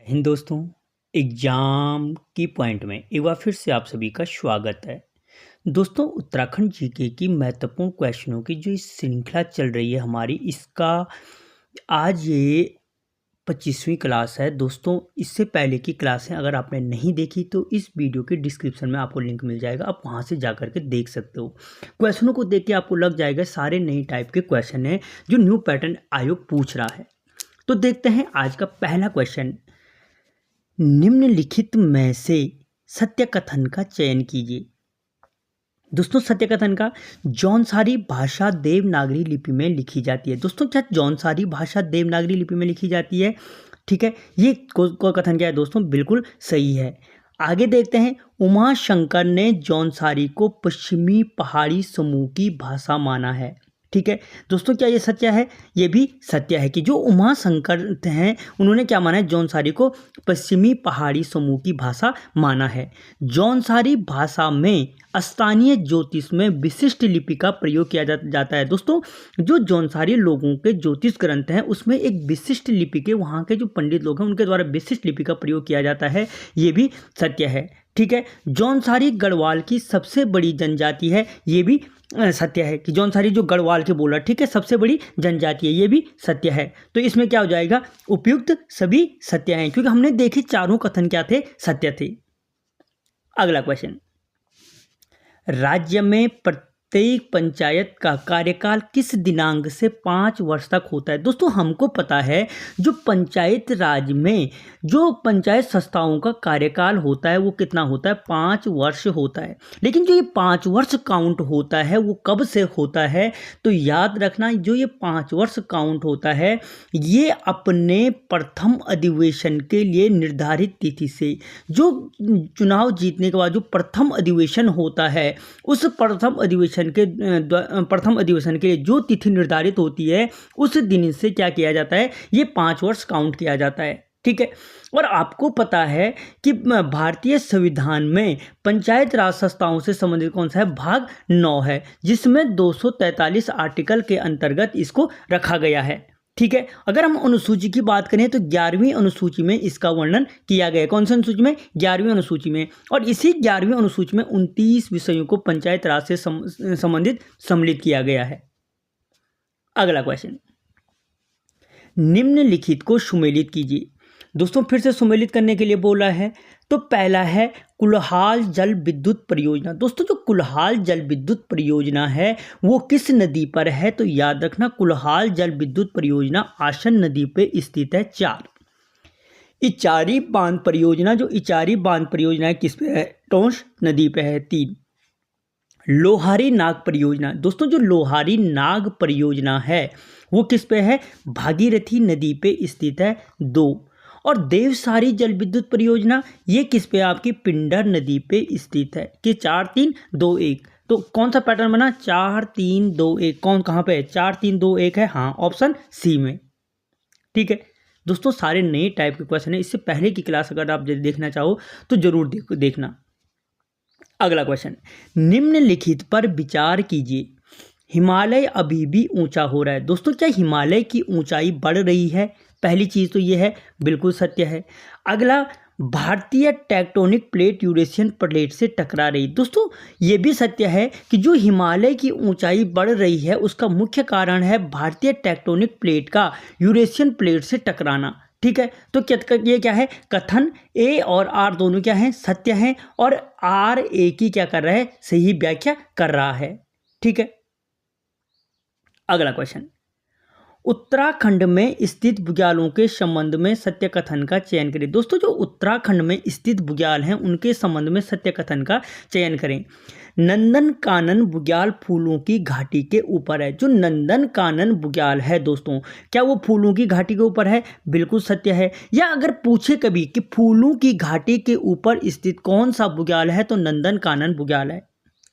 हिंद दोस्तों, एग्जाम की पॉइंट में एक बार फिर से आप सभी का स्वागत है। दोस्तों, उत्तराखंड जीके की महत्वपूर्ण क्वेश्चनों की जो इस श्रृंखला चल रही है हमारी, इसका आज ये 25वीं क्लास है। दोस्तों, इससे पहले की क्लासें अगर आपने नहीं देखी तो इस वीडियो के डिस्क्रिप्शन में आपको लिंक मिल जाएगा, आप वहाँ से जा करके देख सकते हो। क्वेश्चनों को देख के आपको लग जाएगा सारे नई टाइप के क्वेश्चन हैं जो न्यू पैटर्न आयोग पूछ रहा है। तो देखते हैं आज का पहला क्वेश्चन। निम्नलिखित में से सत्य कथन का चयन कीजिए। दोस्तों, सत्य कथन का जौनसारी भाषा देवनागरी लिपि में लिखी जाती है। दोस्तों, क्या जौनसारी भाषा देवनागरी लिपि में लिखी जाती है? ठीक है, ये को कथन क्या है दोस्तों? बिल्कुल सही है। आगे देखते हैं। उमा शंकर ने जौनसारी को पश्चिमी पहाड़ी समूह की भाषा माना है। ठीक है दोस्तों, क्या ये सत्य है? ये भी सत्य है कि जो उमा शंकर हैं उन्होंने क्या माना है? जौनसारी को पश्चिमी पहाड़ी समूह की भाषा माना है। जौनसारी भाषा में स्थानीय ज्योतिष में विशिष्ट लिपि का प्रयोग किया जाता है। दोस्तों, जो जौनसारी लोगों के ज्योतिष ग्रंथ हैं उसमें एक विशिष्ट लिपि के, वहाँ के जो पंडित लोग हैं उनके द्वारा विशिष्ट लिपि का प्रयोग किया जाता है। ये भी सत्य है। ठीक है, जौनसारी गढ़वाल की सबसे बड़ी जनजाति है। ये भी सत्य है कि जौनसारी जो गढ़वाल के बोला, ठीक है, सबसे बड़ी जनजाति है। ये भी सत्य है। तो इसमें क्या हो जाएगा? उपयुक्त सभी सत्य हैं, क्योंकि हमने देखे चारों कथन क्या थे? सत्य थे। अगला क्वेश्चन। राज्य में प्रत्येक पंचायत का कार्यकाल किस दिनांक से 5 वर्ष तक होता है? दोस्तों, हमको पता है जो पंचायत राज में जो पंचायत संस्थाओं का कार्यकाल होता है वो कितना होता है? 5 वर्ष होता है। लेकिन जो ये 5 वर्ष काउंट होता है वो कब से होता है? तो याद रखना, जो ये 5 वर्ष काउंट होता है ये अपने प्रथम अधिवेशन के लिए निर्धारित तिथि से, जो चुनाव जीतने के बाद जो प्रथम अधिवेशन होता है उस प्रथम अधिवेशन के लिए जो तिथि निर्धारित होती है उस दिन से क्या किया जाता है? ये 5 वर्ष काउंट किया जाता है। ठीक है, और आपको पता है कि भारतीय संविधान में पंचायत राज संस्थाओं से संबंधित कौन सा है? भाग 9 है, जिसमें 243 आर्टिकल के अंतर्गत इसको रखा गया है। ठीक है, अगर हम अनुसूची की बात करें तो 11वीं अनुसूची में इसका वर्णन किया गया है। कौन सी अनुसूची में? 11वीं अनुसूची में। और इसी 11वीं अनुसूची में 29 विषयों को पंचायत राज से संबंधित सम्मिलित किया गया है। अगला क्वेश्चन। निम्नलिखित को सुमेलित कीजिए। दोस्तों, फिर से सुमेलित करने के लिए बोला है। तो पहला है कुल्हाल जल विद्युत परियोजना। दोस्तों, जो कुल्हाल जल विद्युत परियोजना है वो किस नदी पर है? तो याद रखना, कुल्हाल जल विद्युत परियोजना आसन नदी पे स्थित है। 4 इचारी बांध परियोजना, जो इचारी बांध परियोजना है किस पे है? टोंस नदी पे है। 3 लोहारी नाग परियोजना। दोस्तों, जो लोहारी नाग परियोजना है वो किस पे है? भागीरथी नदी पे स्थित है। 2 और देवसारी जल विद्युत परियोजना ये किस पे? आपकी पिंडर नदी पे स्थित है। कि 4 3 2 1। तो कौन सा पैटर्न बना? 4 3 2 1। कौन कहाँ पे है? 4 3 2 1 है। हाँ, ऑप्शन सी में। ठीक है दोस्तों, सारे नए टाइप के क्वेश्चन है। इससे पहले की क्लास अगर आप देखना चाहो तो जरूर देखना। अगला क्वेश्चन। निम्नलिखित पर विचार कीजिए। हिमालय अभी भी ऊंचा हो रहा है। दोस्तों, क्या हिमालय की ऊंचाई बढ़ रही है? पहली चीज तो ये है, बिल्कुल सत्य है। अगला, भारतीय टेक्टोनिक प्लेट यूरेशियन प्लेट से टकरा रही। दोस्तों, ये भी सत्य है कि जो हिमालय की ऊंचाई बढ़ रही है उसका मुख्य कारण है भारतीय टेक्टोनिक प्लेट का यूरेशियन प्लेट से टकराना। ठीक है, तो ये क्या है? कथन ए और आर दोनों क्या हैं? सत्य हैं। और आर ए की क्या कर रहा है? सही व्याख्या कर रहा है। ठीक है, अगला क्वेश्चन। उत्तराखंड में स्थित बुग्यालों के संबंध में सत्य कथन का चयन करें। दोस्तों, जो उत्तराखंड में स्थित बुग्याल हैं उनके संबंध में सत्य कथन का चयन करें। नंदन कानन बुग्याल फूलों की घाटी के ऊपर है। जो नंदन कानन बुग्याल है दोस्तों, क्या वो फूलों की घाटी के ऊपर है? बिल्कुल सत्य है। या अगर पूछे कभी कि फूलों की घाटी के ऊपर स्थित कौन सा बुग्याल है तो नंदन कानन बुग्याल है।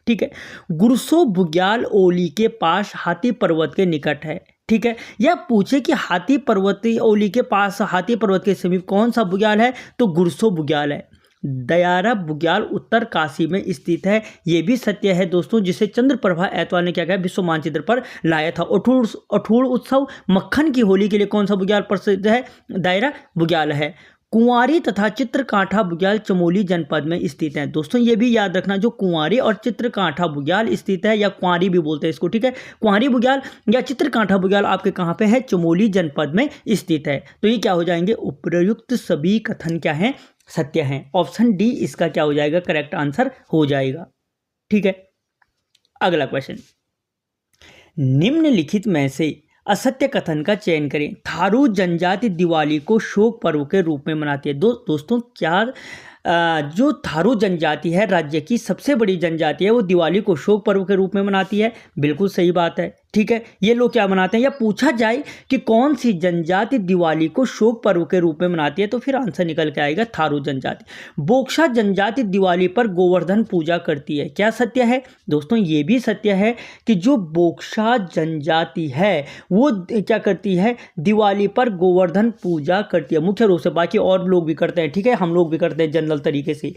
ठीक है, गुरसो बुग्याल ओली के पास हाथी पर्वत के निकट है। ठीक है, या पूछे कि हाथी पर्वत ओली के पास हाथी पर्वत के समीप कौन सा बुग्याल है तो गुरसो बुग्याल है। दयारा बुग्याल उत्तर काशी में स्थित है। ये भी सत्य है दोस्तों, जिसे चंद्रप्रभा ऐतवाल ने क्या किया? विश्व मानचित्र पर लाया था। अठूर उत्सव मक्खन की होली के लिए कौन सा बुग्याल प्रसिद्ध है? दायरा बुग्याल है। कुंवारी तथा चित्रकांठा बुग्याल चमोली जनपद में स्थित है। दोस्तों ये भी याद रखना, जो कुंवारी और चित्रकांठा बुग्याल स्थित है, या कुंवारी भी बोलते हैं इसको, ठीक है, कुंवारी बुग्याल या चित्रकांठा बुग्याल आपके कहाँ पे है, चमोली जनपद में स्थित है। तो ये क्या हो जाएंगे, उपर्युक्त सभी कथन क्या हैं, सत्य हैं। ऑप्शन डी इसका क्या हो जाएगा, करेक्ट आंसर हो जाएगा। ठीक है, अगला क्वेश्चन, निम्नलिखित में से असत्य कथन का चयन करें। थारू जनजाति दिवाली को शोक पर्व के रूप में मनाती है। दोस्तों क्या जो थारू जनजाति है, राज्य की सबसे बड़ी जनजाति है, वो दिवाली को शोक पर्व के रूप में मनाती है। बिल्कुल सही बात है। ठीक है, ये लोग क्या मनाते हैं, या पूछा जाए कि कौन सी जनजाति दिवाली को शोक पर्व के रूप में मनाती है, तो फिर आंसर निकल के आएगा थारू जनजाति। बोक्सा जनजाति दिवाली पर गोवर्धन पूजा करती है। क्या सत्य है दोस्तों, ये भी सत्य है कि जो बोक्सा जनजाति है वो क्या करती है, दिवाली पर गोवर्धन पूजा करती है मुख्य रूप से। बाकी और लोग भी करते हैं, ठीक है, हम लोग भी करते हैं जनरल तरीके से।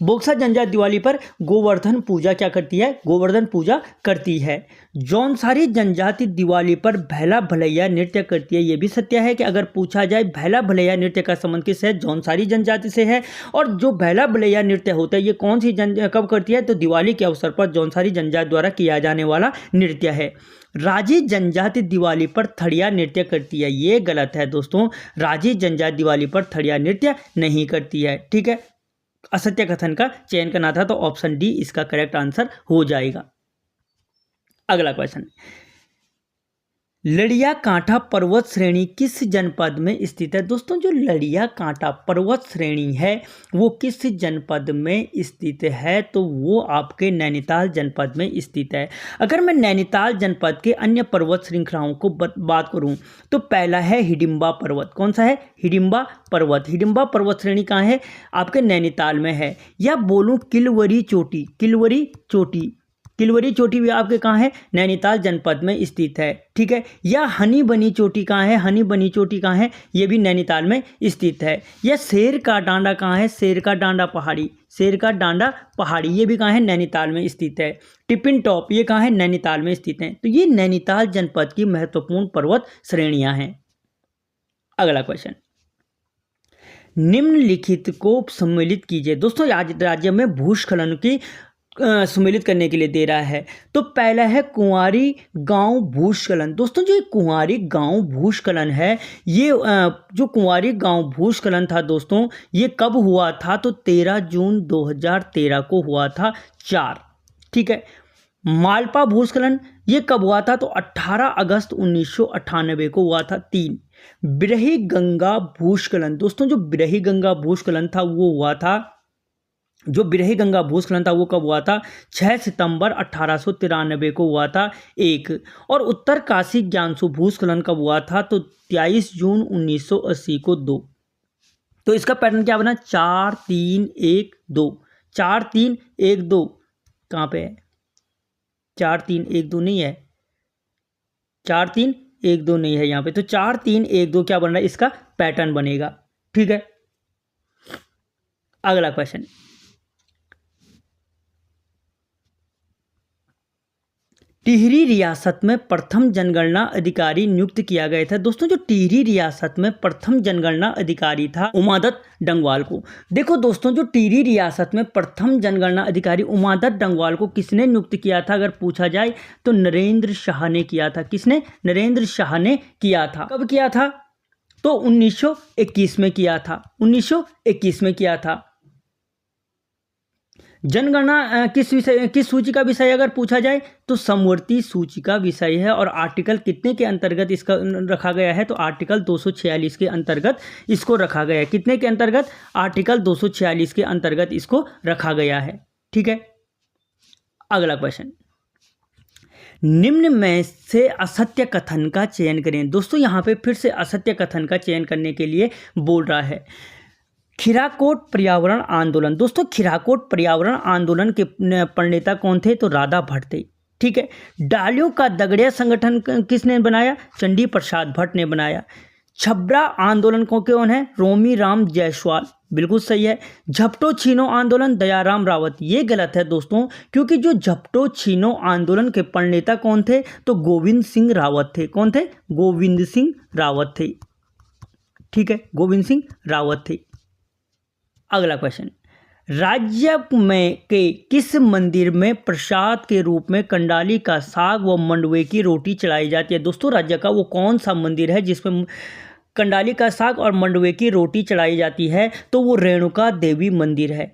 बोक्सा जनजाति दिवाली पर गोवर्धन पूजा क्या करती है, गोवर्धन पूजा करती है। जौनसारी जनजाति दिवाली पर भैला भलैया नृत्य करती है। ये भी सत्य है कि अगर पूछा जाए भैला भलैया नृत्य का संबंध किससे है, जौनसारी जनजाति से है। और जो भैला भलैया नृत्य होता है ये कौन सी कब करती है, तो दिवाली के अवसर पर जौनसारी जनजाति द्वारा किया जाने वाला नृत्य है। राजी जनजाति दिवाली पर थड़िया नृत्य करती है। ये गलत है दोस्तों, राजी जनजाति दिवाली पर थड़िया नृत्य नहीं करती है। ठीक है, असत्य कथन का चयन करना था, तो ऑप्शन डी इसका करेक्ट आंसर हो जाएगा। अगला क्वेश्चन, लड़िया कांठा पर्वत श्रेणी किस जनपद में स्थित है। दोस्तों जो लड़िया कांठा पर्वत श्रेणी है वो किस जनपद में स्थित है, तो वो आपके नैनीताल जनपद में स्थित है। अगर मैं नैनीताल जनपद के अन्य पर्वत श्रृंखलाओं को बात करूं तो पहला है हिडिंबा पर्वत। कौन सा है, हिडिंबा पर्वत। हिडिंबा पर्वत श्रेणी कहाँ है, आपके नैनीताल में है। या बोलूं किलवरी चोटी, किलवरी चोटी, किलवरी चोटी भी आपके कहाँ है, नैनीताल जनपद में स्थित है। ठीक है, या हनी बनी चोटी कहाँ है, हनी बनी चोटी कहाँ है, ये भी नैनीताल में स्थित है। या शेर का डांडा कहाँ है, शेर का डांडा पहाड़ी, शेर का डांडा पहाड़ी, ये भी कहाँ है, नैनीताल में स्थित है। टिपिन टॉप ये कहाँ है, नैनीताल में स्थित है। तो ये नैनीताल जनपद की महत्वपूर्ण पर्वत श्रेणियाँ हैं। अगला क्वेश्चन, निम्नलिखित को सम्मिलित कीजिए। दोस्तों आज राज्य में भूस्खलन की सम्मिलित करने के लिए दे रहा है। तो पहला है कुंवारी गांव भूस्खलन। दोस्तों जो कुंवारी गांव भूस्खलन है, ये जो कुंवारी गांव भूस्खलन था दोस्तों, ये कब हुआ था, तो 13 जून 2013 को हुआ था 4। ठीक है, मालपा भूस्खलन ये कब हुआ था, तो 18 अगस्त 1998 को हुआ था 3। बिरही गंगा भूस्खलन, दोस्तों जो बिरही गंगा भूस्खलन था वो हुआ था, जो बिरही गंगा भूस्खलन था वो कब हुआ था, 6 सितंबर 1893 को हुआ था 1। और उत्तर काशी ज्ञानसू भूस्खलन कब हुआ था, तो 23 जून 1980 को 2। तो इसका पैटर्न क्या बना, 4 3 1 2, 4 3 1 2 कहाँ पे है, 4 3 1 2 नहीं है, 4 3 1 2 नहीं है यहाँ पे। तो 4 3 1 2 क्या बन रहा है, इसका पैटर्न बनेगा। ठीक है, अगला क्वेश्चन, टिहरी रियासत में प्रथम जनगणना अधिकारी नियुक्त किया गया था। दोस्तों जो टिहरी रियासत में प्रथम जनगणना अधिकारी था उमादत्त डंगवाल को। देखो दोस्तों जो टिहरी रियासत में प्रथम जनगणना अधिकारी उमादत्त डंगवाल को किसने नियुक्त किया था, अगर पूछा जाए तो नरेंद्र शाह ने किया था। किसने, नरेंद्र शाह ने किया था। कब किया था, तो 1921 में किया था, 1921 में किया था। जनगणना किस सूची का विषय अगर पूछा जाए तो समवर्ती सूची का विषय है। और आर्टिकल कितने के अंतर्गत इसका रखा गया है, तो आर्टिकल 246 के अंतर्गत इसको रखा गया है। कितने के अंतर्गत, आर्टिकल 246 के अंतर्गत इसको रखा गया है। ठीक है, अगला क्वेश्चन, निम्न में से असत्य कथन का चयन करें। दोस्तों यहाँ पे फिर से असत्य कथन का चयन करने के लिए बोल रहा है। खिराकोट पर्यावरण आंदोलन, दोस्तों खिराकोट पर्यावरण आंदोलन के प्रणेता कौन थे, तो राधा भट्ट थे। ठीक है, डालियों का दगड़िया संगठन किसने बनाया, चंडी प्रसाद भट्ट ने बनाया। छबरा आंदोलन को कौन है, रोमी राम जायसवाल, बिल्कुल सही है। झपटो छीनो आंदोलन दयाराम रावत, ये गलत है दोस्तों, क्योंकि जो झपटो छीनो आंदोलन के प्रणेता कौन थे, तो गोविंद सिंह रावत थे। कौन थे, गोविंद सिंह रावत थे। ठीक है, गोविंद सिंह रावत थे। अगला क्वेश्चन, राज्य में के किस मंदिर में प्रसाद के रूप में कंडाली का साग व मंडवे की रोटी चढ़ाई जाती है? दोस्तों राज्य का वो कौन सा मंदिर है जिसमें कंडाली का साग और मंडवे की रोटी चढ़ाई जाती है? तो वो रेणुका देवी मंदिर है।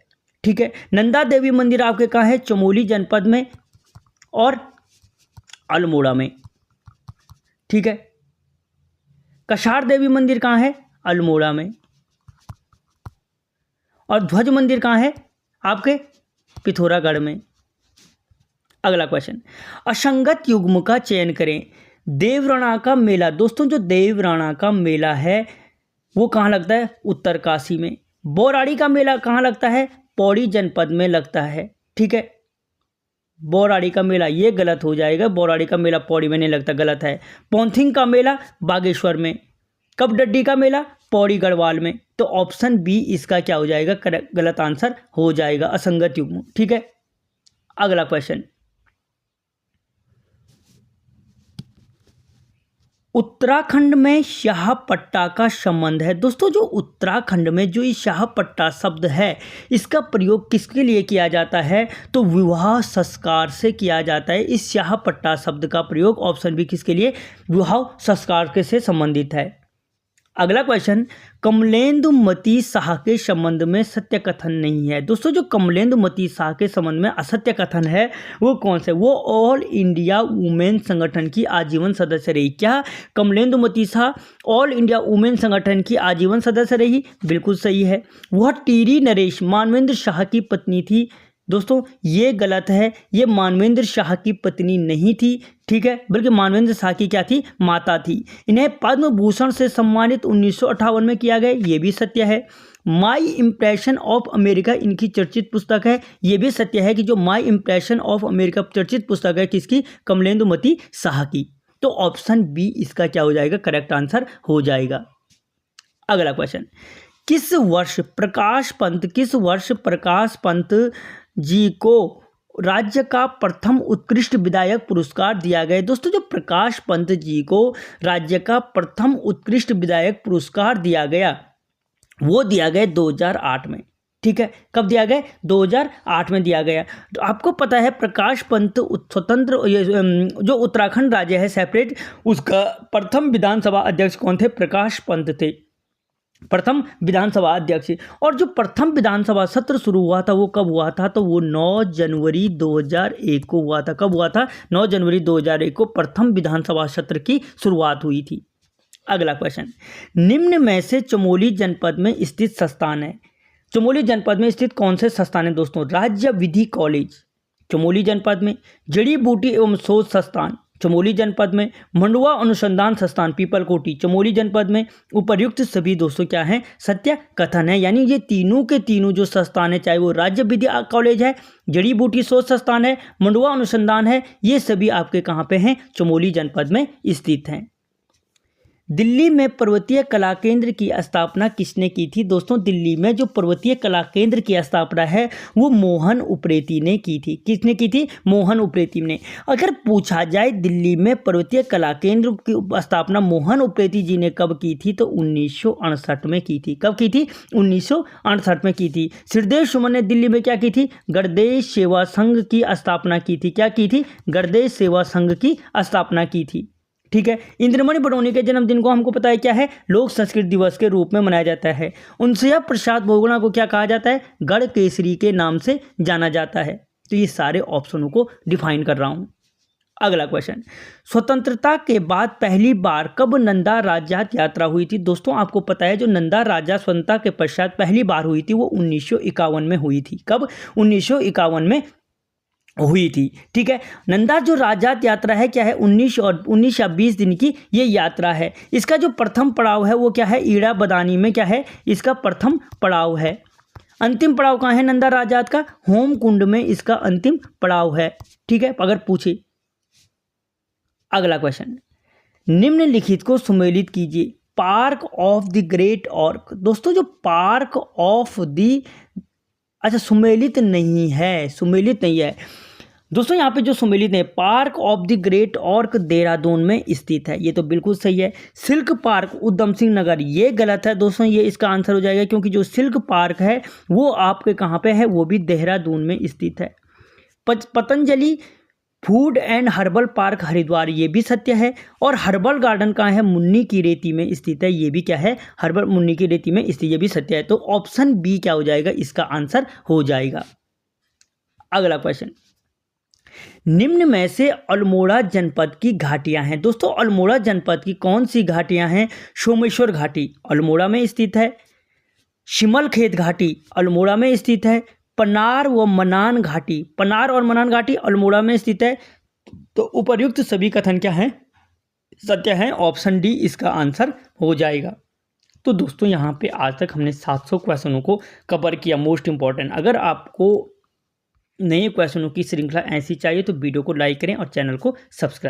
ठीक है, नंदा देवी मंदिर आपके कहाँ है? चमोली जनपद में और अल्मोड़ा में। ठीक है, कछार देवी मंदिर कहाँ है? अल्मोड़ा में। और ध्वज मंदिर कहाँ है? आपके पिथौरागढ़ में। अगला क्वेश्चन, असंगत युग्म का चयन करें। देवराणा का मेला, दोस्तों जो देवराणा का मेला है वो कहाँ लगता है? उत्तरकाशी में। बौराड़ी का मेला कहाँ लगता है? पौड़ी जनपद में लगता है। ठीक है, बौराड़ी का मेला, ये गलत हो जाएगा, बौराड़ी का मेला पौड़ी में नहीं लगता, गलत है। पौंथिंग का मेला बागेश्वर में। कपडड्डी का मेला पौड़ी गढ़वाल में। तो ऑप्शन बी इसका क्या हो जाएगा? गलत आंसर हो जाएगा, असंगत युग्म। ठीक है, अगला क्वेश्चन, उत्तराखंड में शाहपट्टा का संबंध है। दोस्तों जो उत्तराखंड में जो ये शाहपट्टा शब्द है इसका प्रयोग किसके लिए किया जाता है? तो विवाह संस्कार से किया जाता है। इस शाहपट्टा शब्द का प्रयोग ऑप्शन बी किसके लिए? विवाह संस्कार के से संबंधित है। अगला क्वेश्चन, कमलेंदुमती शाह के संबंध में सत्य कथन नहीं है। दोस्तों जो कमलेंदुमती शाह के संबंध में असत्य कथन है वो कौन सा? वो ऑल इंडिया वुमेन संगठन की आजीवन सदस्य रही। क्या कमलेंदुमती शाह ऑल इंडिया वुमेन संगठन की आजीवन सदस्य रही? बिल्कुल सही है। वह टीरी नरेश मानवेंद्र शाह की पत्नी थी। दोस्तों ये गलत है, ये मानवेंद्र शाह की पत्नी नहीं थी। ठीक है, बल्कि मानवेंद्र शाह की क्या थी? माता थी। इन्हें पद्म भूषण से सम्मानित 1958 में किया गया, ये भी सत्य है। माई इम्प्रेशन ऑफ अमेरिका इनकी चर्चित पुस्तक है, ये भी सत्य है कि जो माई इम्प्रेशन ऑफ अमेरिका चर्चित पुस्तक है किसकी? कमलेंदुमती शाह की। तो ऑप्शन बी इसका क्या हो जाएगा? करेक्ट आंसर हो जाएगा। अगला क्वेश्चन, किस वर्ष प्रकाश पंत जी को राज्य का प्रथम उत्कृष्ट विधायक पुरस्कार दिया गया? दोस्तों जो प्रकाश पंत जी को राज्य का प्रथम उत्कृष्ट विधायक पुरस्कार दिया गया वो दिया गया 2008 में। ठीक है, कब दिया गया? 2008 में दिया गया। तो आपको पता है प्रकाश पंत स्वतंत्र जो उत्तराखंड राज्य है सेपरेट, उसका प्रथम विधानसभा अध्यक्ष कौन थे? प्रकाश पंत थे, प्रथम विधानसभा अध्यक्ष। और जो प्रथम विधानसभा सत्र शुरू हुआ था वो कब हुआ था? तो वो 9 जनवरी 2001 को हुआ था। कब हुआ था? 9 जनवरी 2001 को प्रथम विधानसभा सत्र की शुरुआत हुई थी। अगला क्वेश्चन, निम्न में से चमोली जनपद में स्थित संस्थान है। चमोली जनपद में स्थित कौन से संस्थान है? दोस्तों राज्य विधि कॉलेज चमोली जनपद में, जड़ी बूटी एवं शोध संस्थान चमोली जनपद में, मंडुआ अनुसंधान संस्थान पीपलकोटी चमोली जनपद में। उपर्युक्त सभी दोस्तों क्या हैं? सत्य कथन है। यानी ये तीनों के तीनों जो संस्थान है, चाहे वो राज्य विद्या कॉलेज है, जड़ी बूटी शोध संस्थान है, मंडुआ अनुसंधान है, ये सभी आपके कहाँ पे हैं? चमोली जनपद में स्थित हैं। दिल्ली में पर्वतीय कला केंद्र की स्थापना किसने की थी? दोस्तों दिल्ली में जो पर्वतीय कला केंद्र की स्थापना है वो मोहन उप्रेती ने की थी। किसने की थी? मोहन उप्रेती ने। अगर पूछा जाए दिल्ली में पर्वतीय कला केंद्र की स्थापना मोहन उप्रेती जी ने कब की थी? तो 1968 में की थी। कब की थी? 1968 में की थी। श्रीदेव सुमन ने दिल्ली में क्या की थी? गणदेश सेवा संघ की स्थापना की थी। क्या की थी? गणदेश सेवा संघ की स्थापना की थी। ठीक है, इंद्रमणि बडोनी के जन्मदिन को हमको पता है क्या है? लोक संस्कृत दिवस के रूप में मनाया जाता है। उनसे प्रसाद बहुगुणा को क्या कहा जाता है? गढ़ केसरी के नाम से जाना जाता है। तो ये सारे ऑप्शनों को डिफाइन कर रहा हूँ। अगला क्वेश्चन, स्वतंत्रता के बाद पहली बार कब नंदा राजजात यात्रा हुई थी? दोस्तों आपको पता है जो नंदा राजा स्वतंत्रता के पश्चात पहली बार हुई थी वो 1951 में हुई थी। कब? 1951 में हुई थी। ठीक है, नंदा जो राजजात यात्रा है क्या है? 19 या 20 दिन की ये यात्रा है। इसका जो प्रथम पड़ाव है वो क्या है? ईड़ा बदानी में क्या है? इसका प्रथम पड़ाव है। अंतिम पड़ाव कहाँ है नंदा राजजात का? होम कुंड में इसका अंतिम पड़ाव है। ठीक है, अगर पूछे। अगला क्वेश्चन, निम्नलिखित को सुमेलित कीजिए। Park of the great arc. दोस्तों जो पार्क ऑफ द, अच्छा सुमेलित नहीं है, सुमेलित नहीं है। दोस्तों यहाँ पे जो सुमेलित है, park of the great arc Dehradun में स्थित है, ये तो बिल्कुल सही है। सिल्क पार्क उधम सिंह नगर, ये गलत है दोस्तों, ये इसका आंसर हो जाएगा, क्योंकि जो सिल्क पार्क है वो आपके कहाँ पे है, वो भी देहरादून में स्थित है। Patanjali food and herbal park Haridwar, ये भी सत्य है। और हर्बल गार्डन कहाँ है, मुन्नी की रेती में स्थित है, ये भी क्या है, हर्बल मुन्नी की रेती में स्थित, ये भी सत्य है। तो ऑप्शन बी क्या हो जाएगा, इसका आंसर हो जाएगा। अगला क्वेश्चन, निम्न में से अल्मोड़ा जनपद की घाटियां हैं। दोस्तों अल्मोड़ा जनपद की कौन सी घाटियां हैं? सोमेश्वर घाटी अल्मोड़ा में स्थित है, शिमलखेत घाटी अल्मोड़ा में स्थित है, पनार व मनान घाटी, पनार और मनान घाटी अल्मोड़ा में स्थित है। तो उपर्युक्त सभी कथन क्या हैं, सत्य हैं। ऑप्शन डी इसका आंसर हो जाएगा। तो दोस्तों यहाँ पे आज तक हमने 700 क्वेश्चनों को कवर किया, मोस्ट इंपॉर्टेंट। अगर आपको नए क्वेश्चनों की श्रृंखला ऐसी चाहिए तो वीडियो को लाइक करें और चैनल को सब्सक्राइब